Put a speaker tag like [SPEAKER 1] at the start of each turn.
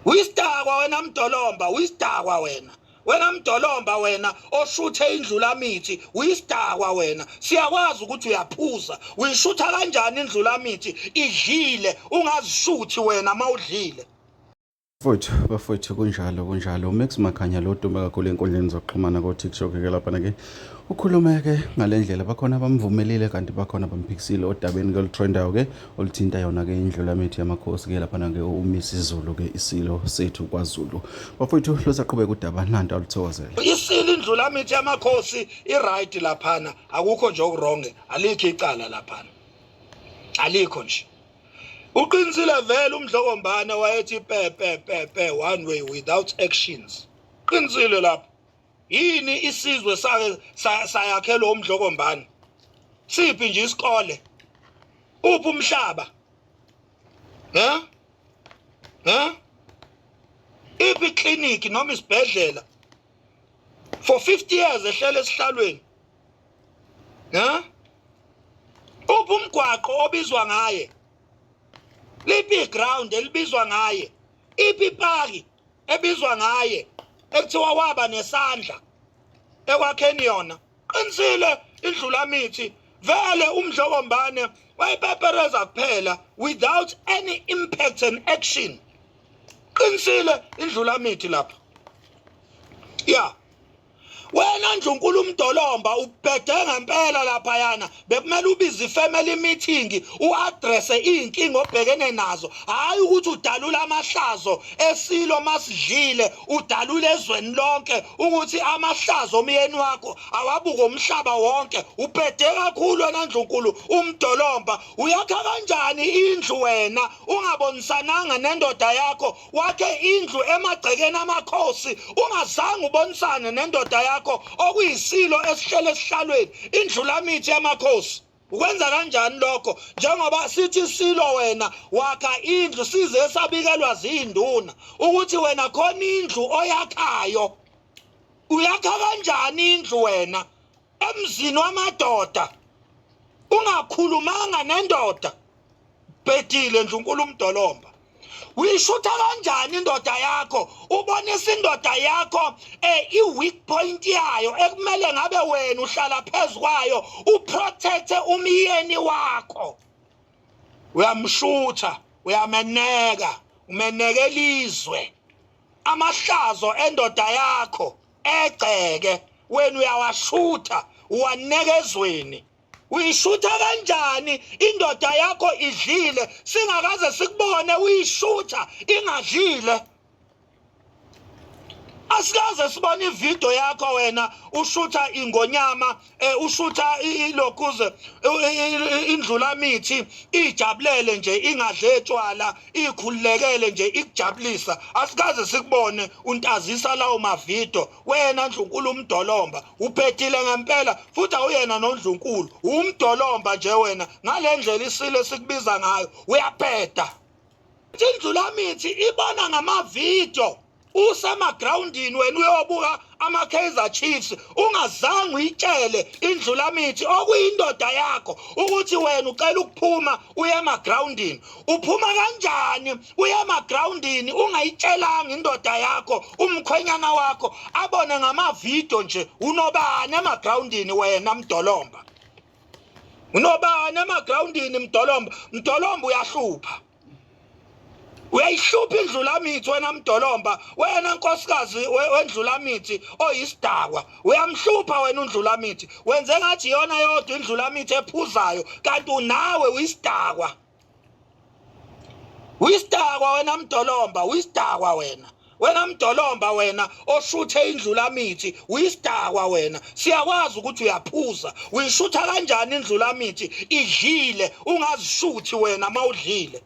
[SPEAKER 1] Uyisidakwa wena Mdolomba, uyisidakwa wena. Wena Mdolomba wena oshuthe indlula mithi, uyisidakwa wena. Siyakwazi ukuthi uyaphuza. Uyishutha kanjani indlula mithi? Idlile, ungazishuthi wena mawudlile.
[SPEAKER 2] Bafowethu kunjalo Max Makhanya lo dume kakhulu enkundleni zokuxhumana ko TikTok ke lapha ke ukhulume ke ngalendlela bakhona bamvumelile kanti bakhona bamphikisile odabeni ke trendao ke oluthinta yona ke indlula mithi yamakhosi ke lapha ke uMrs Zulu ke isilo sethu kwaZulu. Bafowethu losaqhubeka udaba nanto aluthokozela.
[SPEAKER 1] Isilo indlula mithi yamakhosi iright laphana, akukho nje okurong, alikho icala laphana. Alikho nje. Uqinisile vele uMdlokombane wayethi pe one way without actions. Qinisile lapho. Yini isizwe sake sayakhela uMdlokombane? Siphi nje isikole? Uphi umhlaba? Iphi clinic noma isibhedlela? For 50 years ehlele esihlalweni. Uphi umgwaqo obizwa ngaye? Liphi ground elibizwa ngaye? Iphi park ebizwa ngaye? Ekuthiwa waba nesandla ekwakheni yona. Qinisile indlula mithi vele uMdlokombane wayepepereza kuphela without any impact and action. Qinisile indlula mithi lapha. Yeah. Wena Ndlunkulu Mdolomba ubhede ngempela lapha yana bekumele ubize ifamily meeting uaddress inkinga obhekene nazo, hayi ukuthi udalula amahlazo esilo masidlile udalule ezweni lonke ukuthi amahlazo omyeni wakho awabuka umhlaba wonke. Ubhede kakhulu wena Ndlunkulu uMdolomba. Uyakha kanjani indlu wena ungabonisananga nendoda yakho? Wakhe indlu emagcekeni amakhosi ungazange ubonisane nendoda yakho okuyisilo esihlele esihlalweni indlula mithi yamakhosi. Ukwenza kanjani lokho? Njengoba sithi silo wena wakha indlu size sabikelwa zinduna ukuthi wena khona indlu oyakhayo. Uyakha kanjani indlu wena emzini wamadoda ungakhulumanga nendoda? Bhedile Ndlunkulu Mdolomba. Uyishutha kanjani indoda yakho? Ubonisa indoda yakho i-weak point yayo ekumele ngabe wena uhlala phezukwayo uprotecte umyeni wakho. Uyamshutha, uyameneka, umeneka elizwe. Amahlazo endoda yakho egceke wena uyawashutha, uwaneka ezweni. Uyishutha kanjani indoda yakho idlile singakaze sikubone uyishutha ingadlile? Asikaze sibone ivideo yakho wena ushutha ingonyama ushutha ilokuze indlula mithi ijabulele nje ingadle tshwala ikhululekele nje ikujabulisa. Asikaze sikubone untazisa lawo mavideo. Wena Ndlunkulu Mdolomba uphethile ngempela futhi awuyena noNdlunkulu uMdolomba nje wena ngalendlela isilo sikubiza ngayo uyapheda. Indlula mithi ibona ngamavideo. Usemagroundini wena uyobuka ama-Kaizer Chiefs ungazange uyitshele indlula mithi okuyindoda yakho ukuthi wena ucela ukuphuma uye emagroundini. Uphuma kanjani uye emagroundini ungayitshelanga indoda yakho umkhwenyana wakho abone ngamavideo nje? Unobani emagroundini wena Mdolomba? Unobani emagroundini Mdolomba? Mdolomba uyahlupha. Uyayihlupha indlula mithi wena Mdolomba. Wena nkosikazi wendlula mithi oyisidakwa uyamhlupha wena undlula mithi. Wenze ngathi yona yodwa indlula mithi ephuzayo kanti unawe uyisidakwa. Uyisidakwa wena Mdolomba, uyisidakwa wena. Wena Mdolomba wena oshuthe indlula mithi uyisidakwa wena. Siyakwazi ukuthi uyaphuza. Uyishutha kanjani indlula mithi? Idlile, ungazishuthi wena mawudlile.